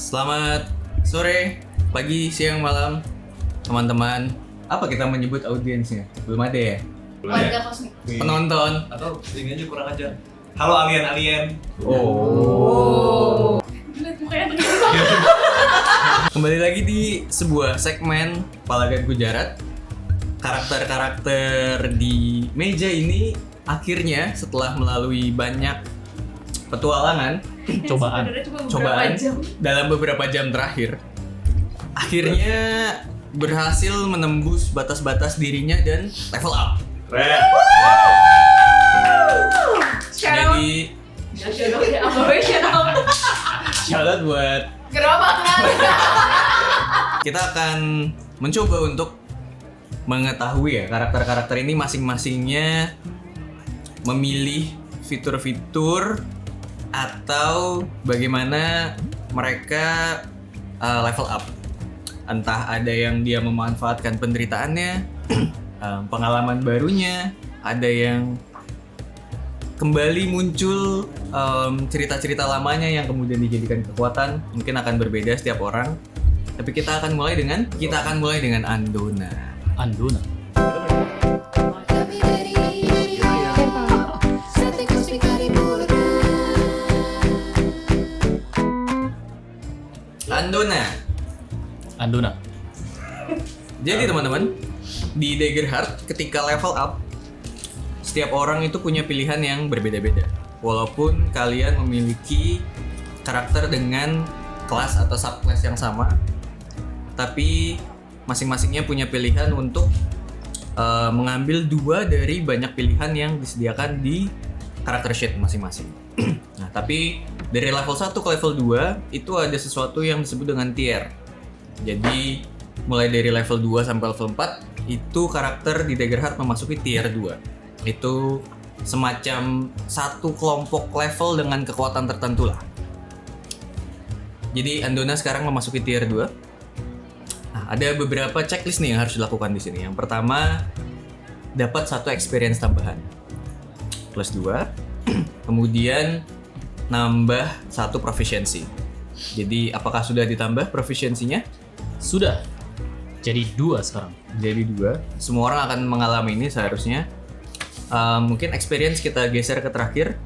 Selamat sore, pagi, siang, malam, teman-teman. Apa kita menyebut audiensnya? Belum ada ya? Warga kosmik. Penonton. Atau ini aja kurang ajar. Halo alien-alien. Oh. Lihat mukanya tegang. Kembali lagi di sebuah segmen Palagan Gujarat. Karakter-karakter di meja ini akhirnya setelah melalui banyak petualangan, Cobaan dalam beberapa jam terakhir, akhirnya berhasil menembus batas-batas dirinya dan level up. Keren. Jadi shout out buat kita akan mencoba untuk mengetahui ya karakter-karakter ini masing-masingnya memilih fitur-fitur atau bagaimana mereka level up. Entah ada yang dia memanfaatkan penderitaannya, pengalaman barunya, ada yang kembali muncul cerita-cerita lamanya yang kemudian dijadikan kekuatan. Mungkin akan berbeda setiap orang. Tapi kita akan mulai dengan Andona. Andona. Andona. Jadi teman-teman, di Daggerheart ketika level up, setiap orang itu punya pilihan yang berbeda-beda. Walaupun kalian memiliki karakter dengan kelas atau subclass yang sama, tapi masing-masingnya punya pilihan untuk mengambil dua dari banyak pilihan yang disediakan di karakter sheet masing-masing. Nah, tapi dari level 1 ke level 2 itu ada sesuatu yang disebut dengan tier. Jadi mulai dari level 2 sampai level 4 itu karakter di Daggerheart memasuki tier 2. Itu semacam satu kelompok level dengan kekuatan tertentu lah. Jadi Andona sekarang memasuki tier 2. Nah, ada beberapa checklist nih yang harus dilakukan di sini. Yang pertama, dapat satu experience tambahan. Plus 2. Kemudian nambah satu proficiency. Jadi apakah sudah ditambah proficiency-nya? Sudah. Jadi 2 sekarang. Jadi 2. Semua orang akan mengalami ini seharusnya. Mungkin experience kita geser ke terakhir.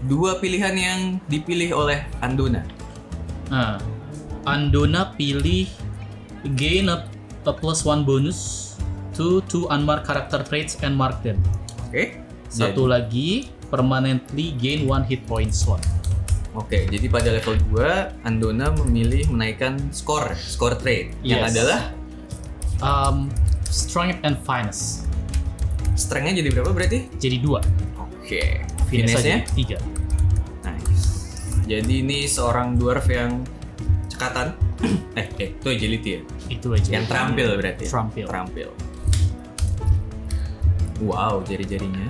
2 pilihan yang dipilih oleh Andona. Nah, Andona pilih gain a plus 1 bonus to 2 unmarked character traits and mark them. Oke. Satu lagi, permanently gain 1 hit point slot. Oke, jadi pada level 2 Andona memilih menaikkan skor trait yang Yes. adalah Strength and finesse. strength-nya jadi berapa berarti? Jadi 2. Oke. Finesse-nya Finesse-nya 3. nice. Jadi ini seorang dwarf yang cekatan. Itu agility ya? Itu aja. Yang terampil berarti. Terampil. Wow, jari-jarinya.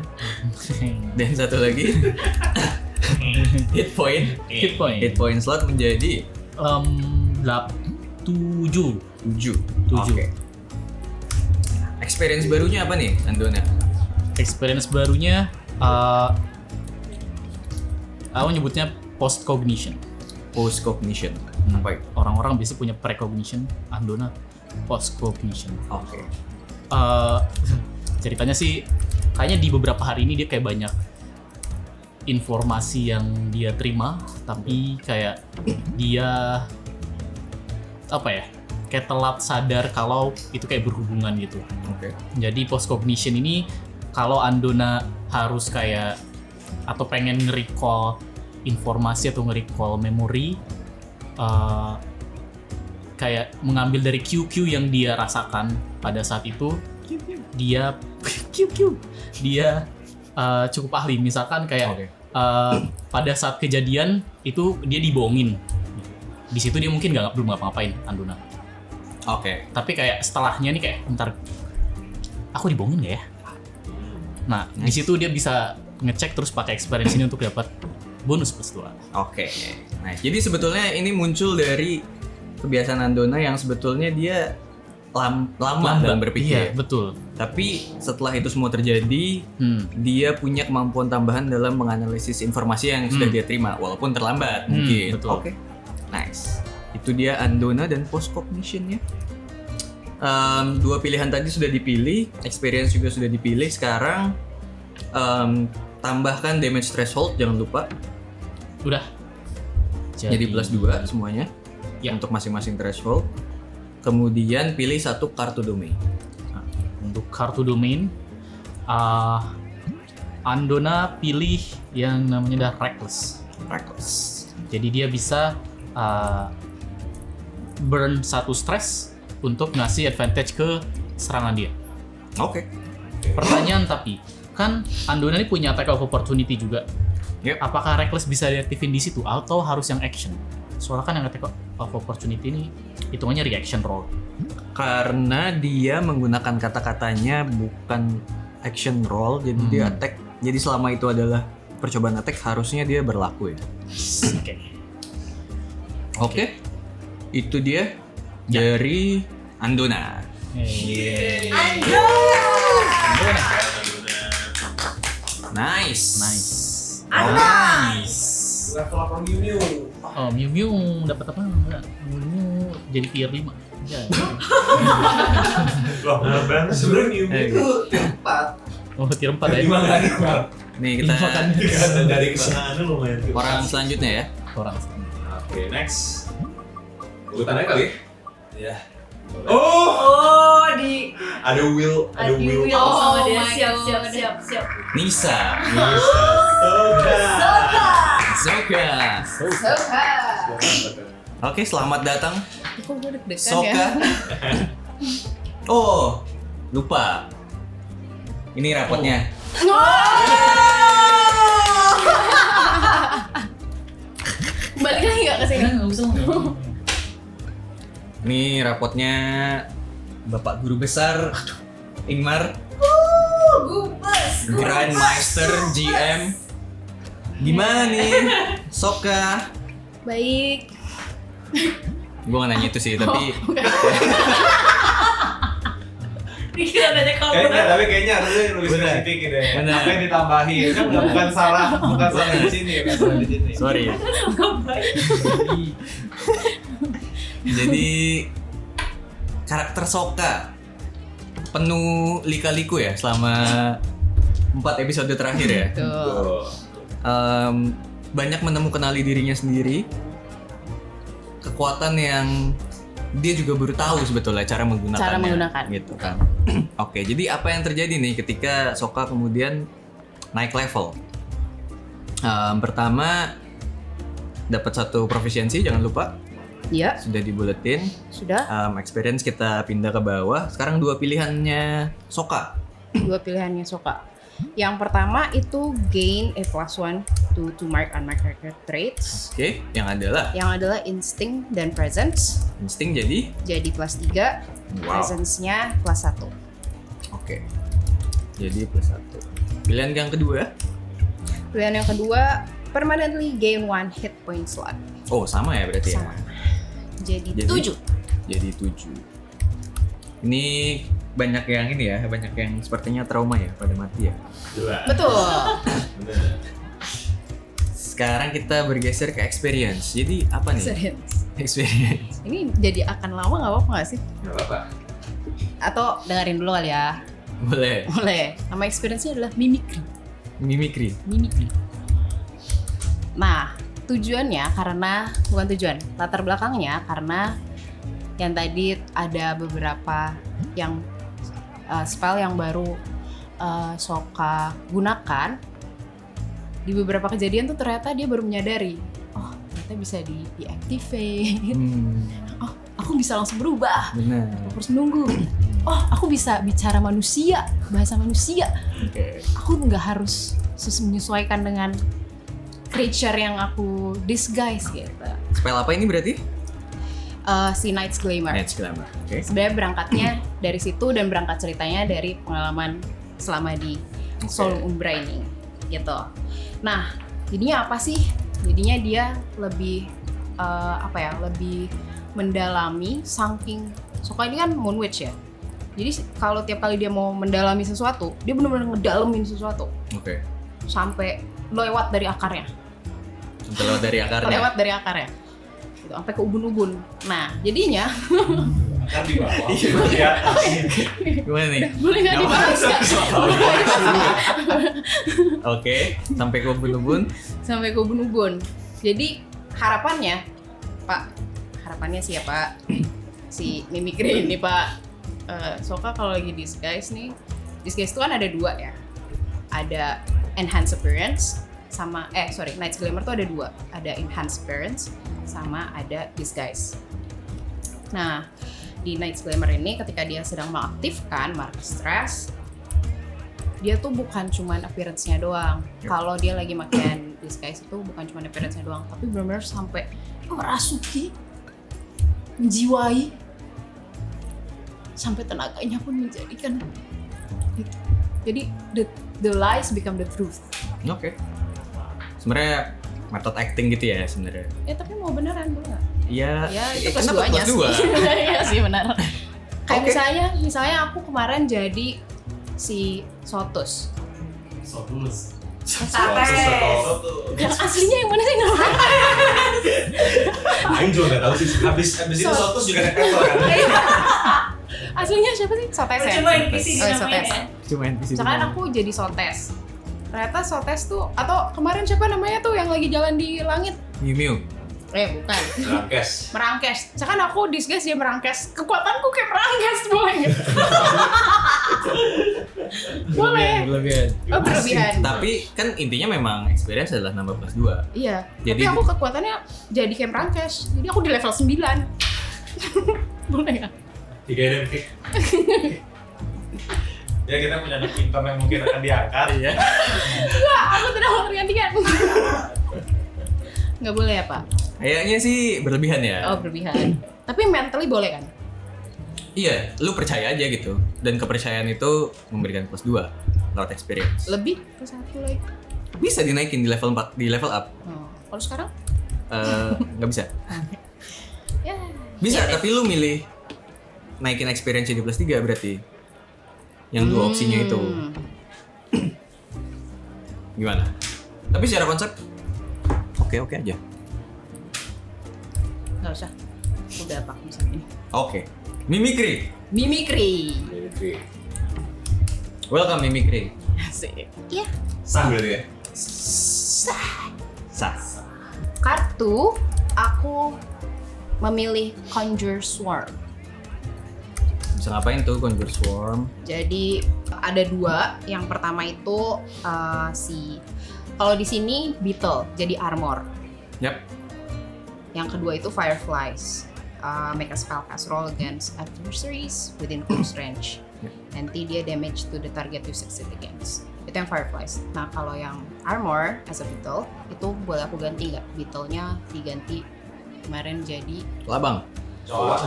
Dan satu lagi hit point. Hit point. Hit point slot menjadi 7. 7. 7. Oke. Experience barunya apa nih, Andona? Experience barunya aku nyebutnya post cognition. Post cognition. Apa itu? Orang-orang biasanya punya precognition, Andona post cognition. Oke. Ceritanya sih kayaknya di beberapa hari ini dia kayak banyak informasi yang dia terima, tapi kayak dia apa ya? Kayak telat sadar kalau itu kayak berhubungan gitu. Oke. Jadi post cognition ini kalau Andona harus kayak atau pengen nge-recall informasi atau nge-recall memori, kayak mengambil dari QQ yang dia rasakan pada saat itu, dia cukup ahli. Misalkan kayak pada saat kejadian itu dia dibohongin, di situ dia mungkin belum ngapa-ngapain Andona. Oke. Tapi kayak setelahnya nih kayak bentar, aku dibohongin nggak ya? Nah, di situ dia bisa ngecek terus pakai experience ini untuk dapat bonus plus 2. Oke. Nah, jadi sebetulnya ini muncul dari kebiasaan Andona yang sebetulnya dia lama dalam berpikir. Iya, betul. Tapi setelah itu semua terjadi, dia punya kemampuan tambahan dalam menganalisis informasi yang sudah dia terima, walaupun terlambat mungkin. Betul. Oke. Nice. Itu dia Andona dan Post Cognition ya. Dua pilihan tadi sudah dipilih, experience juga sudah dipilih. Sekarang tambahkan damage threshold, jangan lupa. Udah. Jadi plus 2 semuanya Ya. untuk masing-masing threshold. Kemudian pilih satu kartu domain. Untuk kartu domain, Andona pilih yang namanya Reckless. Reckless. Jadi dia bisa burn 1 stress untuk ngasih advantage ke serangan dia. Oke. Pertanyaan tapi, kan Andona ini punya attack of opportunity juga. Yep. Apakah Reckless bisa diaktifin di situ atau harus yang action? Soalnya kan yang attack of opportunity ini hitungannya reaction roll. Karena dia menggunakan kata-katanya bukan action roll, jadi dia attack. Jadi selama itu adalah percobaan attack, harusnya dia berlaku ya. Oke. Oke. Itu dia dari Andona. Andona. Nice. Nice. Level up Miu Miu. Oh, Miu Miu dapat apa enggak? Miu Miu jadi tier 5. Ya. Loh, benar sebenarnya Miu Miu itu tier 4. Oh, tier 4 ya. Gimana nih, Bang? Nih kita Dari kesenangannya lumayan tier orang selanjutnya ya. Orang. Oke, next. Urutannya kali? Iya. Oh, di Ada Will, ada Will. sama dia. my Siap, God. siap. Nisa. Soka. Soka. Oke, selamat datang Kok gue deg-degan Soka. ya? Oh, lupa. Ini rapotnya. Balik lagi gak ke sini? Enggak usah. Ini rapotnya Bapak Guru Besar Ingmar, Gubes. Grandmaster GM. Gimana nih, Soka? Baik. Gue gak nanya itu sih, tapi Dikira nanya kamu. Tapi kayaknya harusnya lebih Bener. spesifik deh. Bener. Apa yang ditambahin kan bukan salah di sini ya, bukan salah di sini. sorry. Jadi karakter Soka penuh lika-liku ya selama 4 episode terakhir ya. Tuh. Banyak menemukan dirinya sendiri, kekuatan yang dia juga baru tahu sebetulnya cara menggunakannya. Cara menggunakan. Gitu kan. Oke, jadi apa yang terjadi nih ketika Soka kemudian naik level? Pertama dapat 1 proficiency, jangan lupa. Iya, Sudah dibuletin. sudah. Experience kita pindah ke bawah. Sekarang 2 pilihannya Soka. 2 pilihannya Soka. Yang pertama itu gain a +1 to mark unmarked character traits. Oke, yang adalah Yang adalah instinct dan presence. insting jadi Jadi +3, wow. presence-nya +1. Oke. Jadi +1. Pilihan yang kedua. Pilihan yang kedua, permanently gain 1 hit point slot. Oh, sama ya berarti Sama. ya. Jadi Jadi 7. Jadi 7. Ini banyak yang ini ya, banyak yang sepertinya trauma ya pada mati ya. Betul. Bener. Sekarang kita bergeser ke experience. Jadi apa nih? Experience. Experience. Ini jadi akan lama nggak apa-apa nggak sih? Nggak apa-apa. Atau dengerin dulu kali ya. Boleh. Boleh. Nama experience-nya adalah mimicry. Mimikry. Mimicry. Nah, tujuannya karena bukan tujuan, latar belakangnya karena yang tadi ada beberapa yang spell yang baru Soka gunakan. Di beberapa kejadian tuh ternyata dia baru menyadari, oh ternyata bisa deactivate. Oh, aku bisa langsung berubah. Benar. Aku harus menunggu. Oh, aku bisa bicara manusia, bahasa manusia. Oke. Aku nggak harus menyesuaikan dengan creature yang aku disguise gitu. Spell apa ini berarti? Si Knight's Glamour. Edge Glamour. Oke. Sebenarnya berangkatnya dari situ dan berangkat ceritanya dari pengalaman selama di Oke. Soul Umbra ini gitu. Nah, jadinya apa sih? Jadinya dia lebih lebih mendalami saking Soka ini kan Moon Witch ya. Jadi kalau tiap kali dia mau mendalami sesuatu, dia benar-benar ngedalamin sesuatu Oke. sampai lewat dari akarnya. Sampai lewat dari akarnya. Lewat dari akarnya. gitu, sampai ke ubun-ubun. Nah, jadinya Kan di bawah. Iya. Gimana nih? boleh nggak dibahas nggak? Boleh nggak dibahas? Oke, sampai ke ubun-ubun. Sampai ke ubun-ubun. Jadi harapannya, sih ya Pak, si Mimikry ini Pak, Sokka kalau lagi disguise nih, disguise itu kan ada 2 ya, ada enhanced appearance sama Knight's Glamour tuh ada 2, ada enhanced appearance sama ada disguise. Nah, di Knight's Glamour ini ketika dia sedang mengaktifkan marker stress, dia tuh bukan cuman appearance-nya doang. Kalau dia lagi makan disguise itu bukan cuman appearance-nya doang, tapi benar-benar sampai merasuki, menjiwai, sampai tenaganya pun menjadikan itu. Jadi the lies become the truth. Oke. Sebenarnya metode acting gitu ya sebenarnya. Ya tapi mau beneran boleh nggak? Iya. Ya itu plus kenapa 2-nya plus 2? sih. Iya sih benar. Kayak Oke. misalnya aku kemarin jadi si Sotus. Sotus. Sate. Yang aslinya yang mana sih nggak? Aing juga nggak tahu sih. Habis itu Sotus juga naik level kan. Aslinya siapa sih? Sotes ya? Cuma NPC Oh, namanya Sotes. ya. Cuma NPC. Misalkan aku jadi Sotes. Ternyata Sotes tuh, atau kemarin siapa namanya tuh yang lagi jalan di langit? Miu Miu. Bukan. Rangkes. Merangkes. Misalkan aku disguise dia merangkes. Kekuatanku kayak merangkes, boleh nggak? Boleh. Berlebihan. Oh, berlebihan. Tapi kan intinya memang experience adalah nambah plus 2. Iya. Jadi- Tapi aku kekuatannya jadi kayak merangkes. Jadi aku di level 9. Boleh nggak? Tiga dan kick. Ya kita punya anak pintar yang mungkin akan diangkat. Iya. Enggak, aku tidak mau tergantikan. Nggak boleh ya, Pak? Kayaknya sih berlebihan ya. Oh, berlebihan. Tapi mentally boleh kan? Iya, lu percaya aja gitu. Dan kepercayaan itu memberikan plus 2 lewat experience. Lebih ke 1 lagi. Bisa dinaikin di level 4, di level up. Oh, kalau sekarang? Nggak bisa. Ya. Bisa, tapi lu milih naikin experience di plus 3 berarti. Yang 2 opsinya itu. Gimana? Tapi secara konsep oke-oke aja. Nggak usah. Udah Pak misalnya. Oke. Mimikry. Mimikry. Welcome Mimikry. Asik. Iya. Sah berarti ya? Sah. Kartu aku memilih Conjure Swarm. Bisa ngapain tuh Conjure Swarm? Jadi ada 2. Yang pertama itu kalau di sini Beetle jadi armor. Yap. Yang kedua itu Fireflies. Make a spellcast roll against adversaries within close range. Yep. Nanti dia damage to the target you succeed against. Itu yang Fireflies. Nah kalau yang armor as a Beetle itu boleh aku ganti nggak? Beetle-nya diganti kemarin jadi Labang. Cowok.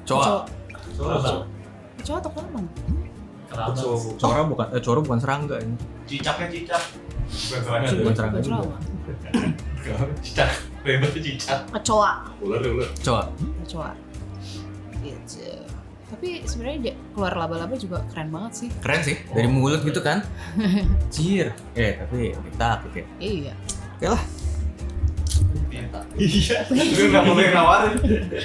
Coa. Cowok atau kelabang? Kerabat. Coro bukan serangga ini. Cicaknya cicak. Bukan serangga. Bukan serangga juga. Cicak. Ribetnya cicak. Kecoa. Ular. Coa. Kecoa. Gitu. Tapi sebenarnya keluar laba-laba juga keren banget sih. Keren sih, dari mulut gitu kan. Cier. Tapi takut ya. Iya. Oke lah. Iya. Lu nggak mau nawarin.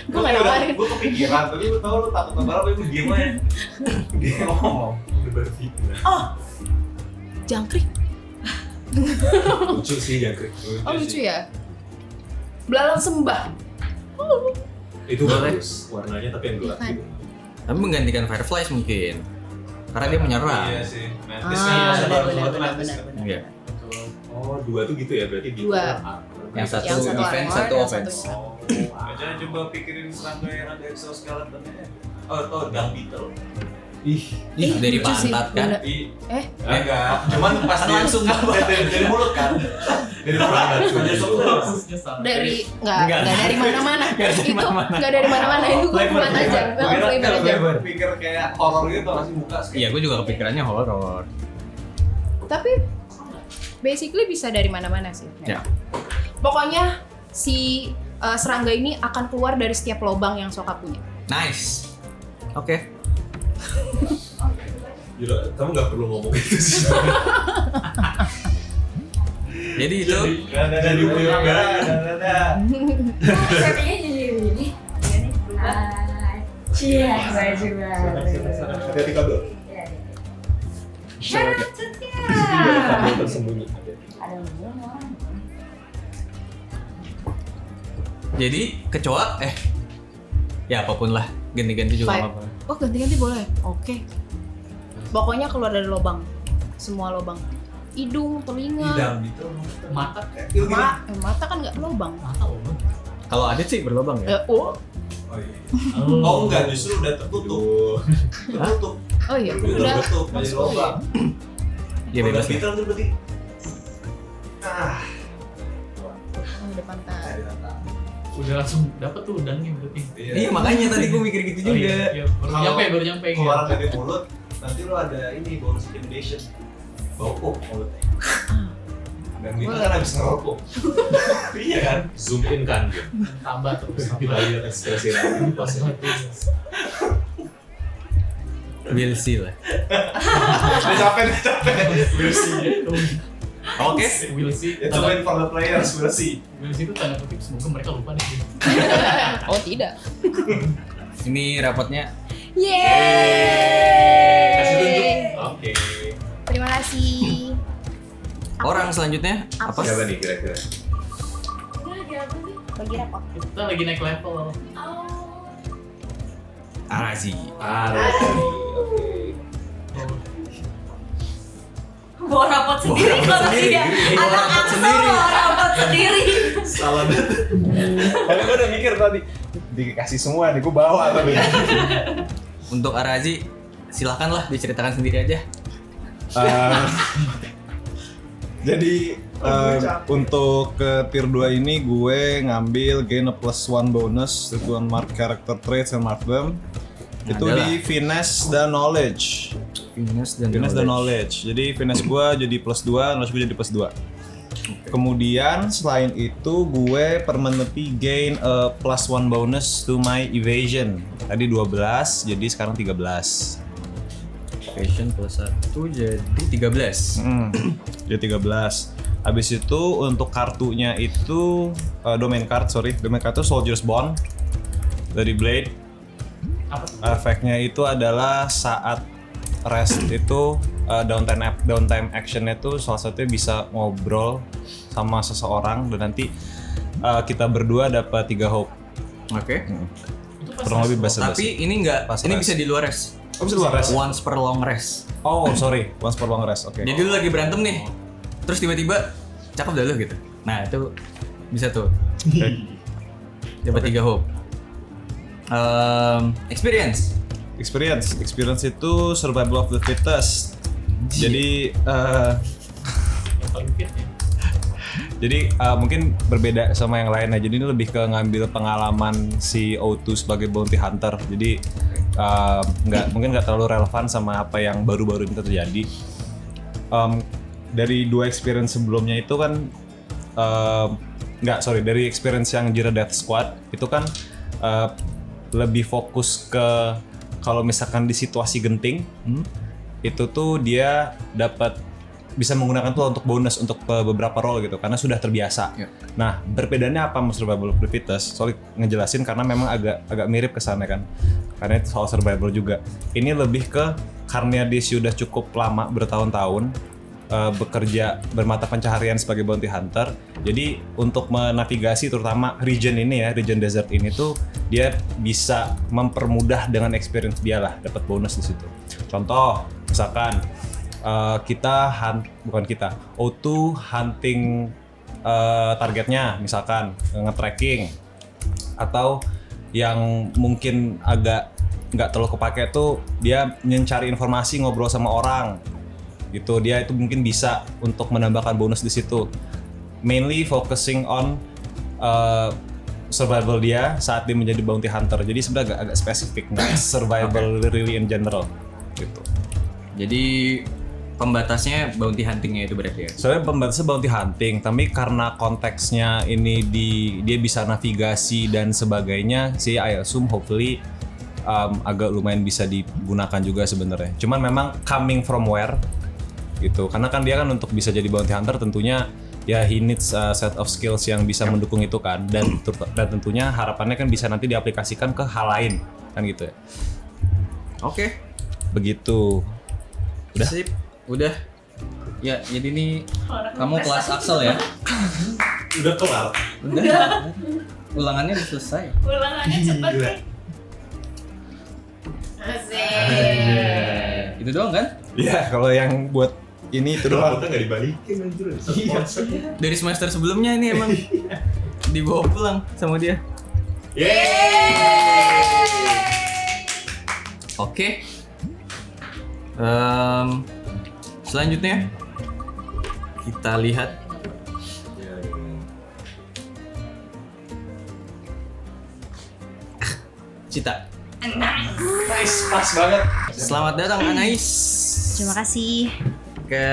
Gue nggak nawarin. Gue kepikiran, tapi lu tahu lu takut apa lu diem aja. Dia ngomong. Udah berpikir. Oh, jangkrik. Lucu sih jangkrik. Oh lucu ya. Belalang sembah. Itu Boleh. bagus. Warnanya tapi yang gelap Iya kan? gitu. Tapi menggantikan Fireflies mungkin. Karena dia menyerang. Iya sih. Mantis kan bisa baru dua tuh mantis kan. Iya. Oh, 2 tuh gitu ya berarti gitu. Dua. Yang satu Yang satu defense, armor, satu yang offense. satu- Aja coba pikirin serangga yang ada exoskeletonnya. Oh, Dung Beetle. Ih, Dari lucu sih. pantat kan. Bener. Ih, Eh, enggak. Cuman pas dia Langsung dari mulut kan. Dari mulut kan. dari Enggak. nggak dari mana-mana. Nggak dari Itu mana-mana. nggak dari mana-mana. Itu gue Flavor, buat aja. Flavor aja. Pikir kayak horor gitu masih buka sekali. Iya, gue juga kepikirannya horor. Tapi basically bisa dari mana-mana sih. Ya. Pokoknya si serangga ini akan keluar dari setiap lubang yang Sokka punya. Nice. Oke. Gila, kamu nggak perlu ngomong itu sih. Jadi itu Ada di enggak. Settingnya jadi Cie, baju baru. Hati-hati kabel. Shout out to Tiara. Kabel tersembunyi. Ada belum orang? Jadi kecoa ya apapun lah, ganti-ganti juga Five. apa-apa. Oh ganti-ganti boleh. Oke. Pokoknya keluar dari lubang. Semua lubang. Hidung, telinga. Idam gitu. Mata. Mata kan nggak lubang. Mata loh. Kalau Adit sih berlubang ya. Oh Oh iya. Oh enggak, justru udah tertutup. Tertutup. iya. Udah Udah. tertutup, masih lubang. Ya bebas. Kita tuh berarti. Oh, depan tas. Udah langsung dapet tuh udangnya berarti. Iya makanya tadi gue mikir gitu Oh, juga. iya. Baru nyampe gitu. Keluar dari mulut, nanti lo ada ini bonus intimidation. Bau mulutnya. Dan kita kan habis ngerokok. Iya kan? Zoom in kan dia. Tambah terus Kita lihat ekspresi lagi pas We'll see lah. Udah capek. Oke. Will see. It's a win for the players, we'll see. Will see itu tanda kutip semoga mereka lupa deh. Oh tidak. Ini rapotnya. Yeay. Kasih tunjuk. Oke. Terima kasih. Orang selanjutnya apa? Siapa nih kira-kira? Lagi apa sih? Bagi rapot. Kita lagi naik level. Oh. Arazi. Oke. Bawa rapot sendiri rapot kalau sendiri. dia. Bawa Anak rapot Axel sendiri. bawa rapot sendiri. Salah banget. Tapi gue udah mikir tadi dikasih semua nih, gue bawa tapi. Untuk Arazi, silahkanlah diceritakan sendiri aja. Jadi untuk ke tier 2 ini gue ngambil gain a +1 bonus to mark character traits and mark them. Itu Adalah. di finesse dan knowledge. Finesse Finesse dan knowledge. Jadi finesse gue jadi +2, knowledge gue jadi +2. Kemudian selain itu gue permanently gain a +1 bonus to my evasion. Tadi 12, jadi sekarang 13. Fashion plus 1 jadi 13. Jadi 13. Habis itu untuk kartunya itu domain card itu Soldier's Bond dari Blade. Apa tuh? Efeknya itu adalah saat rest itu downtime actionnya itu salah satunya bisa ngobrol sama seseorang dan nanti kita berdua dapat 3 hope. Oke. Itu pas Kurang lebih rest. basa-basi. Tapi ini enggak, Pas ini rest. bisa di luar rest. Oh, bisa luar rest? Once per long rest. Oh, sorry. Once per long rest. Oke. Jadi lu lagi berantem nih. Terus tiba-tiba cakep dah lu gitu. Nah, itu bisa tuh. Dapat 3 hope. Experience. Experience itu survival of the fittest. Jadi Yang paling fit ya. Jadi mungkin berbeda sama yang lainnya. Jadi ini lebih ke ngambil pengalaman si O2 sebagai bounty hunter. Jadi mungkin nggak terlalu relevan sama apa yang baru-baru ini terjadi. Dari 2 experience sebelumnya itu kan dari experience yang Jira Death Squad itu kan lebih fokus ke kalau misalkan di situasi genting itu tuh dia dapat bisa menggunakan tuh untuk bonus untuk beberapa role gitu karena sudah terbiasa. Yep. Nah, perbedaannya apa Mas Survival of the Fittest? Soalnya ngejelasin karena memang agak mirip ke sana kan. Karena itu soal survival juga. Ini lebih ke karena dia sudah cukup lama bertahun-tahun bekerja bermata pencaharian sebagai bounty hunter. Jadi untuk menavigasi terutama region desert ini tuh dia bisa mempermudah dengan experience dia lah, dapat bonus di situ. Contoh, misalkan O2 hunting targetnya misalkan nge-tracking atau yang mungkin agak nggak terlalu kepake tuh dia mencari informasi ngobrol sama orang gitu, dia itu mungkin bisa untuk menambahkan bonus di situ, mainly focusing on survival dia saat dia menjadi bounty hunter, jadi sebenarnya agak spesifik, nggak survival really in general gitu. Jadi pembatasnya bounty huntingnya itu berarti ya? Soalnya pembatasnya bounty hunting, tapi karena konteksnya ini dia bisa navigasi dan sebagainya, sih I assume hopefully agak lumayan bisa digunakan juga sebenarnya. Cuman memang coming from where gitu, karena kan dia kan untuk bisa jadi bounty hunter tentunya ya he needs a set of skills yang bisa mendukung itu kan, dan tentunya harapannya kan bisa nanti diaplikasikan ke hal lain kan gitu ya. Oke. Begitu. Udah? Sip. Udah. Ya, jadi ini kamu kelas Axel ya. Udah kelar. Udah. Ulangannya udah selesai. Ulangannya cepet Gila. nih. Asik. Itu doang kan? Ya kalau yang buat ini itu doang. Kita nggak dibalikin anjir. Satu konsep. Dari semester sebelumnya ini emang dibawa pulang sama dia. Oke. Selanjutnya kita lihat Cita. Nice, pas banget. Selamat datang Anais Terima kasih. ke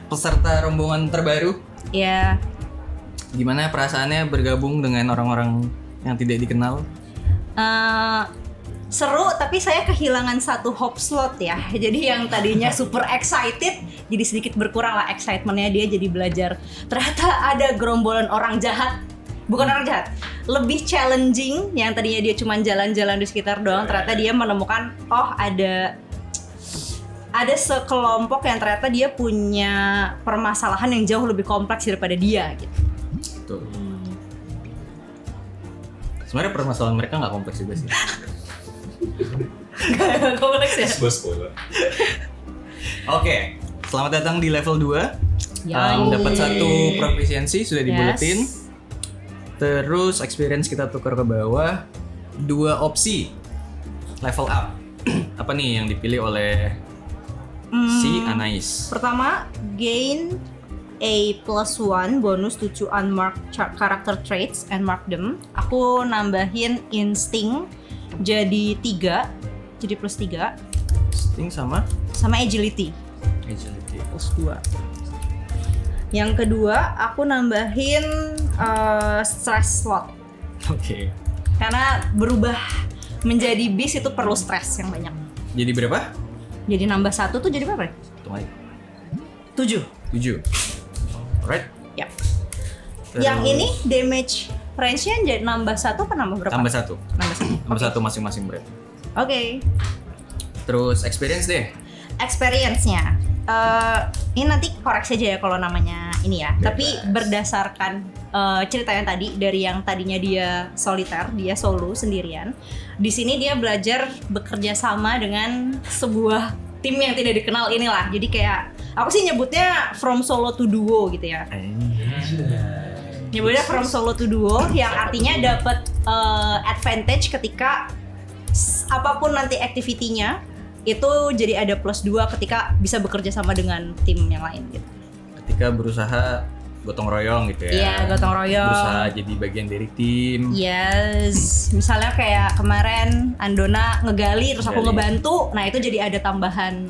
peserta rombongan terbaru. Ya, Gimana perasaannya bergabung dengan orang-orang yang tidak dikenal? Seru, tapi saya kehilangan satu hope slot ya. Jadi yang tadinya super excited jadi sedikit berkurang lah excitementnya. Dia jadi belajar ternyata ada gerombolan orang jahat. Bukan orang jahat, lebih challenging. Yang tadinya dia cuma jalan-jalan di sekitar doang, ternyata dia menemukan oh ada sekelompok yang ternyata dia punya permasalahan yang jauh lebih kompleks daripada dia gitu. Tuh. Sebenarnya permasalahan mereka nggak kompleks juga sih. Kompleks ya. Bos spoiler. Oke, selamat datang di level 2. Yay. Dapat 1 proficiency sudah dibuletin. Yes. Terus experience kita tukar ke bawah. 2 opsi level up. Apa nih yang dipilih oleh si Anais? Pertama, gain A+1 bonus to unmarked character traits and mark them. Aku nambahin instinct jadi 3, jadi plus 3, Sting sama agility. agility plus 2. Yang kedua, aku nambahin stress slot. Oke. Karena berubah menjadi beast itu perlu stress yang banyak. Jadi berapa? Jadi nambah 1 tuh jadi berapa? Hitung aja. 7. 7. Alright. Yap. Terus Yang ini damage range-nya jadi nambah 1 apa nambah berapa? tambah 1. Nambah 1. Tambah 1 masing-masing berarti. Oke. Terus experience deh. Experience-nya. Ini nanti koreksi aja ya kalau namanya ini ya. Bebas. Tapi berdasarkan cerita yang tadi, dari yang tadinya dia soliter, dia solo sendirian. Di sini dia belajar bekerja sama dengan sebuah tim yang tidak dikenal inilah. Jadi kayak aku sih nyebutnya from solo to duo gitu ya. Nyebutnya from solo to duo yang artinya dapat advantage ketika apapun nanti activity-nya itu jadi ada plus 2 ketika bisa bekerja sama dengan tim yang lain gitu. Ketika berusaha gotong royong gitu ya. Iya, gotong royong. Berusaha jadi bagian dari tim. Yes, misalnya kayak kemarin Andona ngegali terus aku Gali. ngebantu, nah itu jadi ada tambahan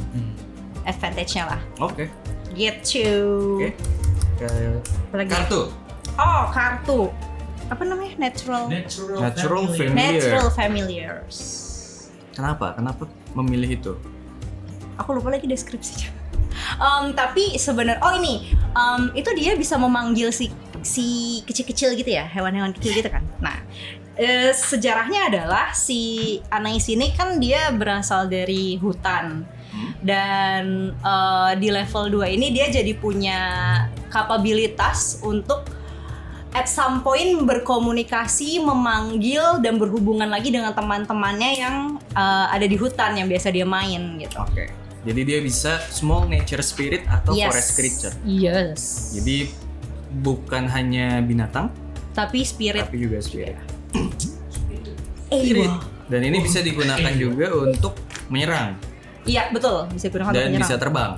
advantage-nya lah. Oke. Gitu. Oke. Ke Apalagi? kartu. Oh, kartu. Apa namanya? Natural Natural familiar. Natural familiars. Kenapa? Kenapa memilih itu? Aku lupa lagi deskripsinya. Tapi sebenarnya itu dia bisa memanggil si kecil-kecil gitu ya, hewan-hewan kecil gitu kan. Nah, sejarahnya adalah si Anais ini kan dia berasal dari hutan. Dan di level 2 ini dia jadi punya kapabilitas untuk at some point berkomunikasi, memanggil dan berhubungan lagi dengan teman-temannya yang ada di hutan yang biasa dia main gitu. Oke. Jadi dia bisa small nature spirit atau forest creature. Yes. Jadi bukan hanya binatang, Tapi spirit. tapi juga spirit. Iya. Dan ini bisa digunakan juga untuk menyerang Iya, betul. Bisa digunakan untuk dan menyerang. bisa terbang.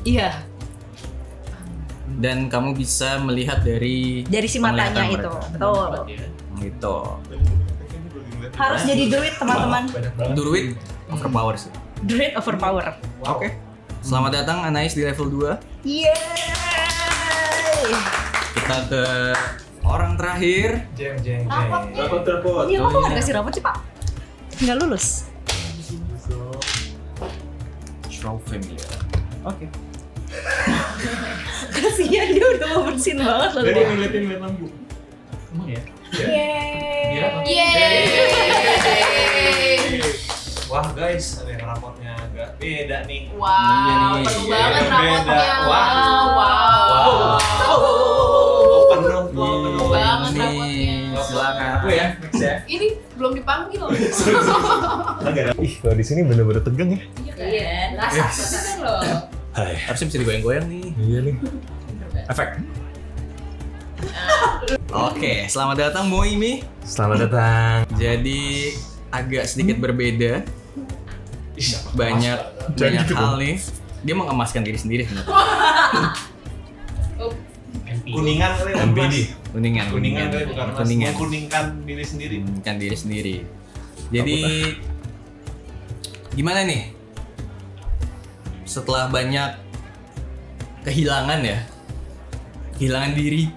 Iya. Dan kamu bisa melihat dari Dari si matanya penglihatan itu. mereka. Betul. Gitu. Harus jadi druid, teman-teman. Druid overpower sih. Druid overpower. Oke. Selamat datang Anais di level 2. Yeay. Kita ke orang terakhir. Jeng jeng jeng. Rapotnya. Rapot terpot. Iya, kok nggak dikasih rapot sih, Pak? Nggak lulus. Shroud familiar. Oke. Kasihan dia udah mau bersin banget loh. Dia ngeliatin lampu. Emang ya? Yeay. Wah guys, ada yang rapotnya agak beda nih. Wow, nih. penuh Iya, banget beda. rapotnya. Wah. Wow. Penuh tuh, penuh banget Nih, rapotnya. silakan. Aku ya, next ya. Ini belum dipanggil loh. Ih, kalau di sini bener-bener tegang ya. Iya, rasa kan loh. Hai. Harusnya bisa digoyang-goyang nih. Iya nih. Efek. Oke, selamat datang Moimi. Selamat datang. Jadi agak sedikit berbeda. Banyak hal nih. Dia mengemaskan diri sendiri sebenarnya. Kuningan kali ya, MPD. Kuningan kali bukan mas. Kuningan. Kuningkan diri sendiri. Mengemaskan diri sendiri. Jadi gimana nih? Setelah banyak kehilangan ya, kehilangan diri,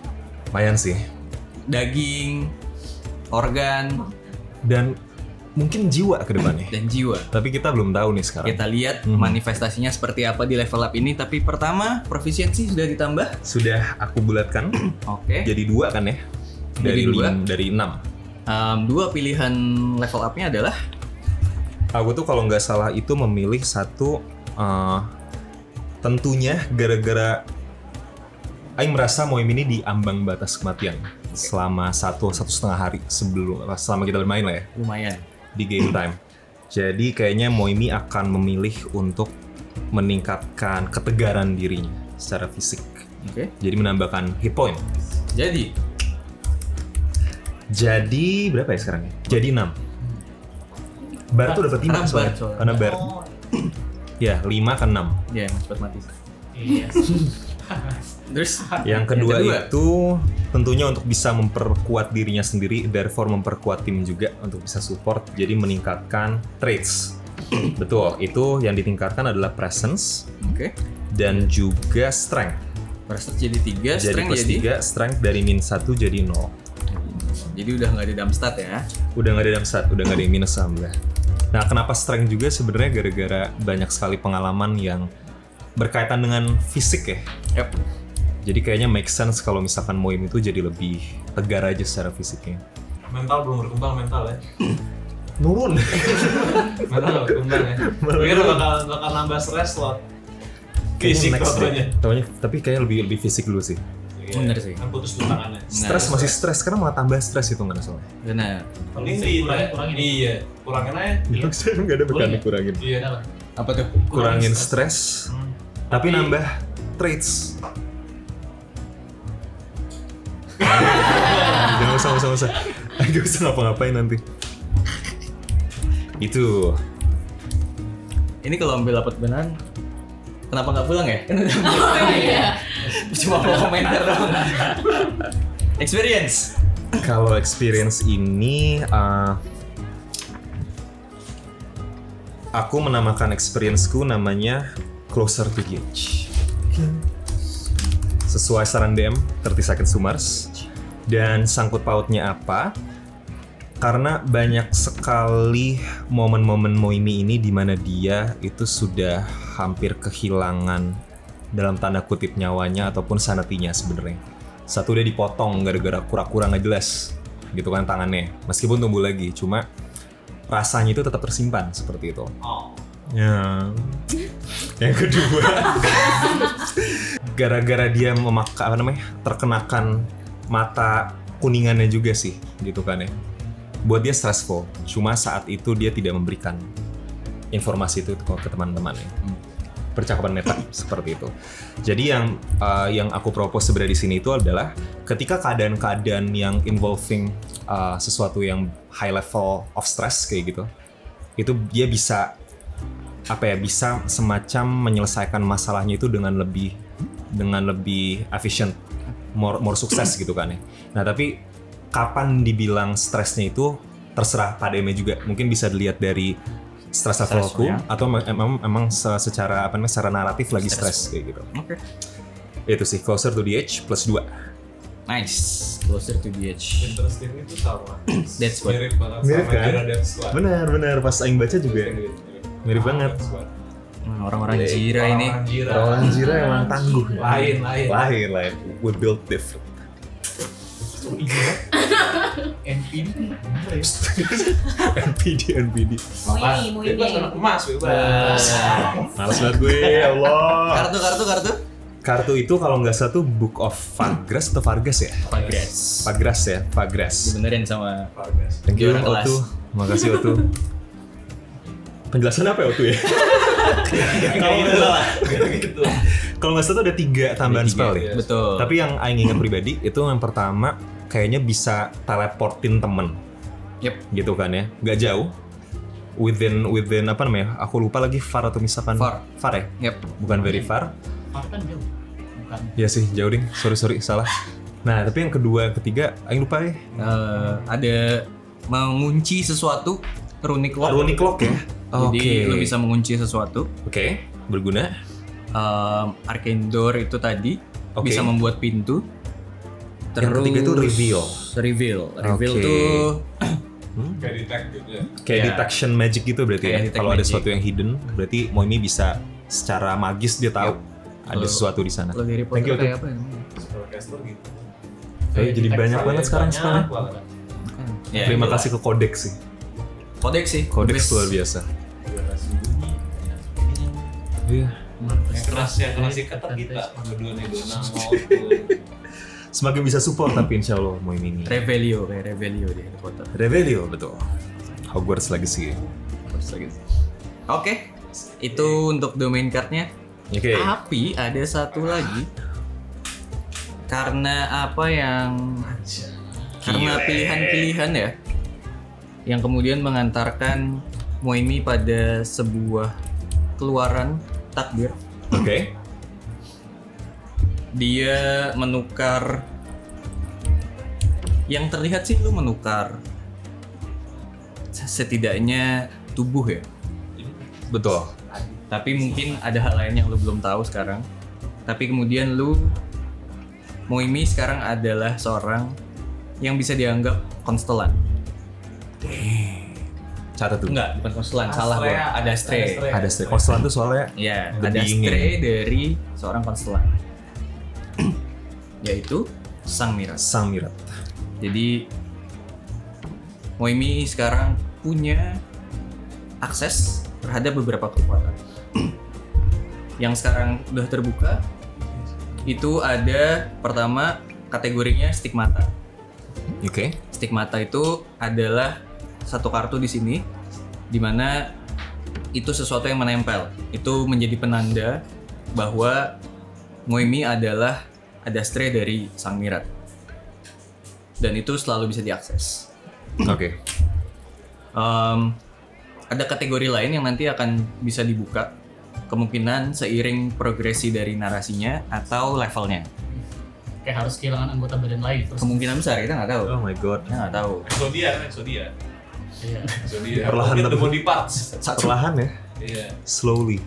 Lumayan sih. daging, organ, Dan mungkin jiwa ke depannya. dan jiwa. Tapi kita belum tahu nih sekarang. Kita lihat Mhm. manifestasinya seperti apa di level up ini. Tapi pertama, proficiency sudah ditambah. Sudah aku bulatkan Oke. jadi 2 kan ya? Jadi dua. Dari 6. 2 pilihan level up-nya adalah Aku tuh kalau nggak salah itu memilih satu tentunya gara-gara Aing merasa Moim ini di ambang batas kematian selama 1,5 hari selama kita bermain lah ya lumayan. di game time. Jadi kayaknya Moimi akan memilih untuk meningkatkan ketegaran dirinya secara fisik. Oke. Jadi menambahkan hit point. Jadi Jadi berapa ya sekarang ya? Jadi 6. Bar tuh dapat 5 Karena bar soalnya. soalnya. Karena bar. Ya, 5 ke 6. ya emang cepat mati. Iya. Terus Yang kedua Yang kedua. itu tentunya untuk bisa memperkuat dirinya sendiri, therefore memperkuat tim juga untuk bisa support, jadi meningkatkan traits. Betul, itu yang ditingkatkan adalah presence oke. dan juga strength. Presence jadi 3, Jadi strength plus jadi 3, strength dari -1 jadi 0. Jadi udah nggak ada dalam stat ya. Udah nggak ada dalam stat, udah nggak ada yang minus alhamdulillah. Nah, kenapa strength juga sebenarnya gara-gara banyak sekali pengalaman yang berkaitan dengan fisik ya. Yep. Jadi kayaknya make sense kalau misalkan Moim itu jadi lebih tegar aja secara fisiknya. Mental belum berkembang mental ya. Nurun. Mental nggak berkembang ya. Mungkin bakal nambah stres loh. Fisik deh. Taunya, tapi kayak lebih fisik dulu sih. Bener sih. Kan putus dulu tangannya. Stres masih stres, karena malah tambah stres itu nggak soalnya. Benar. Mending di Kurangin. Iya, kurangin aja. Itu saya nggak ada mekanik kurangin. Iya. Apa tuh? Kurangin stres, tapi nambah traits. Jangan usah. Gak usah ngapa-ngapain nanti. Itu. Ini kalau ambil dapat beneran, kenapa nggak pulang ya? Kan udah Iya. cuma mau komentar doang. Experience. Kalau experience ini, aku menamakan experience-ku namanya Closer to the Edge. Sesuai saran DM, 30 Seconds to Mars. Dan sangkut pautnya apa? Karena banyak sekali momen-momen Moimi ini di mana dia itu sudah hampir kehilangan dalam tanda kutip nyawanya ataupun sanatinya sebenarnya. Satu dia dipotong gara-gara kura-kura nggak jelas gitu kan tangannya. Meskipun tumbuh lagi, cuma rasanya itu tetap tersimpan seperti itu. Oh. Ya. Yang kedua, gara-gara dia terkenakan mata kuningannya juga sih, gitu kan ya. Buat dia stressful. Cuma saat itu dia tidak memberikan informasi itu ke teman-temannya. Percakapan meta seperti itu. Jadi yang aku propose sebenarnya di sini itu adalah ketika keadaan-keadaan yang involving sesuatu yang high level of stress kayak gitu, itu dia bisa bisa semacam menyelesaikan masalahnya itu dengan lebih efficient, more sukses gitu kan ya. Nah tapi kapan dibilang stresnya itu terserah Pak DM juga. Mungkin bisa dilihat dari stress levelku atau emang secara secara naratif lagi stres kayak gitu. Oke. Itu sih Closer to the Edge plus 2. Nice. Closer to the edge. Interesting itu sama. That's what. Mirip banget Mirip sama kan? Gerard Squad. Benar. Pas Aing baca juga mirip banget. Orang-orang Jira ini. Orang Jira emang tangguh. Lain. Lain. We build different. NPD. Mau ini. Bebas anak emas, bebas. Males banget gue, ya Allah. Kartu. Kartu itu kalau nggak salah tuh Book of Vargas atau Vargas ya? Vargas. Dibenerin sama Thank you Orang kelas. Otu. Makasih Otu. Penjelasan apa ya Otu ya? Kalau nggak salah. Kalau nggak salah tuh ada 3 tambahan spell ya. Betul. Tapi yang Aing ingat pribadi itu yang pertama kayaknya bisa teleportin temen. Yep. Gitu kan ya. Nggak jauh. Within apa namanya? Aku lupa lagi far atau misalkan Far. ya? Yep. Bukan very far. Far kan jauh. Bukan. Iya sih, jauh ding. Sorry, salah. Nah, tapi yang kedua, ketiga, Aing lupa ya. Ada mengunci sesuatu, runic lock. Runic lock ya? Jadi lo bisa mengunci sesuatu. Oke, berguna. Arcane door itu tadi Oke. bisa membuat pintu. Yang ketiga itu reveal. Reveal Oke. tuh Kayak detect gitu ya. Kayak Ya. detection magic gitu berarti Kayak ya. detect Kalau ada magic. sesuatu yang hidden, berarti Moimi bisa secara magis dia tahu ada Kalau- sesuatu di sana. kalau dari Thank you, Potter kayak Tuh. apa ya namanya? Spellcaster gitu. Jadi banyak banget sekarang Banyak spellnya. banget. Ya, Terima itulah. kasih ke Codex sih. Codex sih. Codex Best. luar biasa. Iya. Yang kerasnya ketat kita. Dua-duanya mau. Semakin bisa support tapi insya Allah Moimi ini. Revelio di Harry Potter. Revelio betul. Hogwarts Legacy. Oke, itu untuk domain cardnya. Oke. Tapi ada satu lagi. Karena apa yang karena pilihan-pilihan ya yang kemudian mengantarkan Moimi pada sebuah keluaran takdir. Oke. Dia menukar yang terlihat sih lu menukar setidaknya tubuh ya. Betul. Tapi mungkin ada hal lain yang lu belum tahu sekarang. Tapi kemudian lu Moimi sekarang adalah seorang yang bisa dianggap konstelan. Catat tuh. Enggak, bukan konstelan, salah gua. Ada Astre. Ada stray. Konstelan tuh soalnya Ya, The ada being Astre ini. dari seorang konstelan. Yaitu Sang Miras. Sang Mirat. Jadi Moimi sekarang punya akses terhadap beberapa kekuatan. Yang sekarang udah terbuka itu ada pertama kategorinya stigmata. Oke. Stigmata itu adalah satu kartu di sini di mana itu sesuatu yang menempel. Itu menjadi penanda bahwa Moimi adalah adastre dari Sang Mirat. Dan itu selalu bisa diakses. Oke. Ada kategori lain yang nanti akan bisa dibuka kemungkinan seiring progresi dari narasinya atau levelnya. Kayak harus kehilangan anggota badan lain terus. Kemungkinan besar kita nggak tahu. Oh my god. Kita nggak tahu. Exodia. Iya. Perlahan Mungkin tapi- the body parts. Perlahan ya. Iya. Slowly.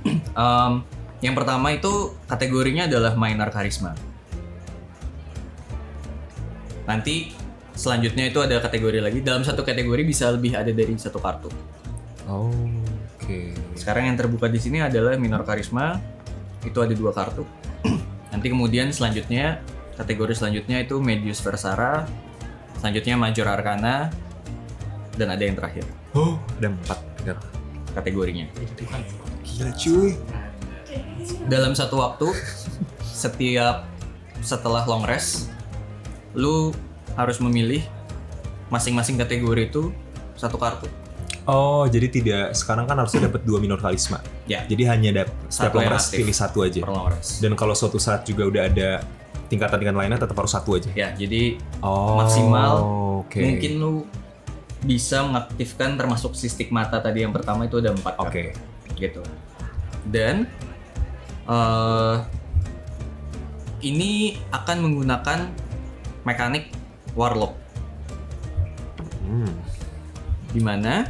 Yang pertama itu kategorinya adalah minor karisma. Nanti selanjutnya itu ada kategori lagi. Dalam satu kategori bisa lebih ada dari satu kartu. Oh, oke. Sekarang yang terbuka di sini adalah minor karisma. Itu ada 2 kartu. Nanti kemudian selanjutnya kategori selanjutnya itu Medius Versara. Selanjutnya Major Arcana. Dan ada yang terakhir Oh, ada 4 bener. kategorinya. Gila cuy. Dalam satu waktu setelah long rest lu harus memilih masing-masing kategori itu satu kartu. Oh, jadi tidak sekarang kan harusnya dapat 2 minor karisma. Ya, Jadi hanya setiap Satu long yang rest aktif. pilih satu aja. per long rest. Dan kalau suatu saat juga udah ada tingkatan lainnya tetap harus satu aja. Ya, jadi Oh, Maksimal, oke. mungkin lu bisa mengaktifkan termasuk si stigmata tadi yang pertama itu ada 4 kartu. Oke. Gitu. Dan ini akan menggunakan mekanik warlock di mana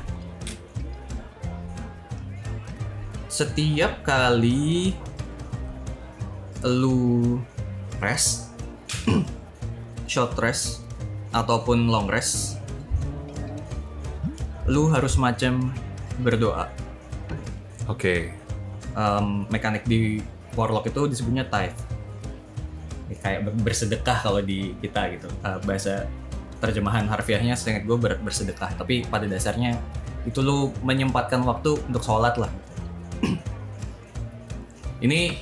setiap kali lu rest, short rest ataupun long rest, lu harus macam berdoa. Oke. mekanik di Warlock itu disebutnya tithe. Kayak bersedekah kalau di kita gitu. Bahasa terjemahan harfiahnya seingat gue bersedekah, tapi pada dasarnya itu lu menyempatkan waktu untuk sholat lah. Ini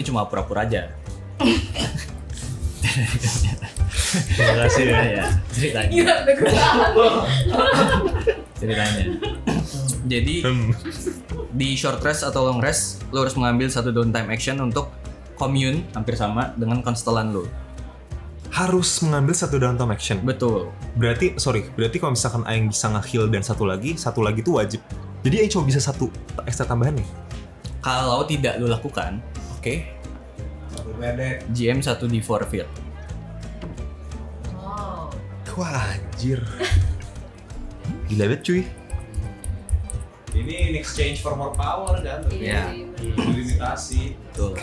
cuma pura-pura aja. Terima kasih ya. Ya, ceritanya. Iya, Ceritanya. Jadi di short rest atau long rest, lo harus mengambil satu downtime action untuk commune hampir sama dengan konstelan lo. Harus mengambil satu downtime action. Betul. Berarti kalau misalkan Aing bisa nge-heal dan satu lagi itu wajib. Jadi Aing cuma bisa satu ekstra tambahan nih. Kalau tidak lo lakukan, GM 1 di forfeit. Wow. Wah anjir. Gila banget cuy. Ini in exchange for more power kan? Iya. Limitasi. Betul.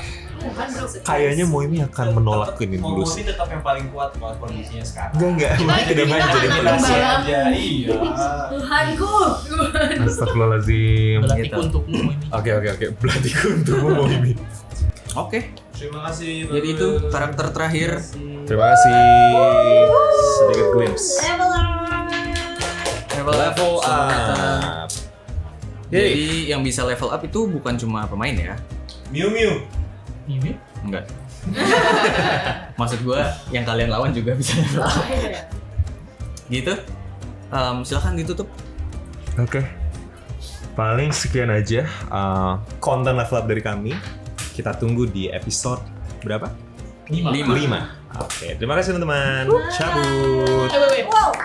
Kayaknya Moimi akan menolak ini dulu Momi sih. tetap yang paling kuat kalau kondisinya sekarang. Enggak. Moimi tidak main jadi Limitasi penasaran. aja, iya. Tuhanku. Astagfirullahaladzim. Berarti Gitu. untukmu ini. Oke. Berarti untukmu Moimi. Oke. Terima kasih. Jadi itu karakter terakhir. Terima kasih. Sedikit glimpse. Level Selamat datang. up. Jadi yang bisa level up itu bukan cuma pemain ya. Miu Miu. Ini Enggak. Maksud gua yang kalian lawan juga bisa level up. Gitu. Silakan ditutup. Oke. Paling sekian aja konten level up dari kami. Kita tunggu di episode berapa? 5. 5. 5. Oke, terima kasih teman-teman. Cabut. Wait. Wow.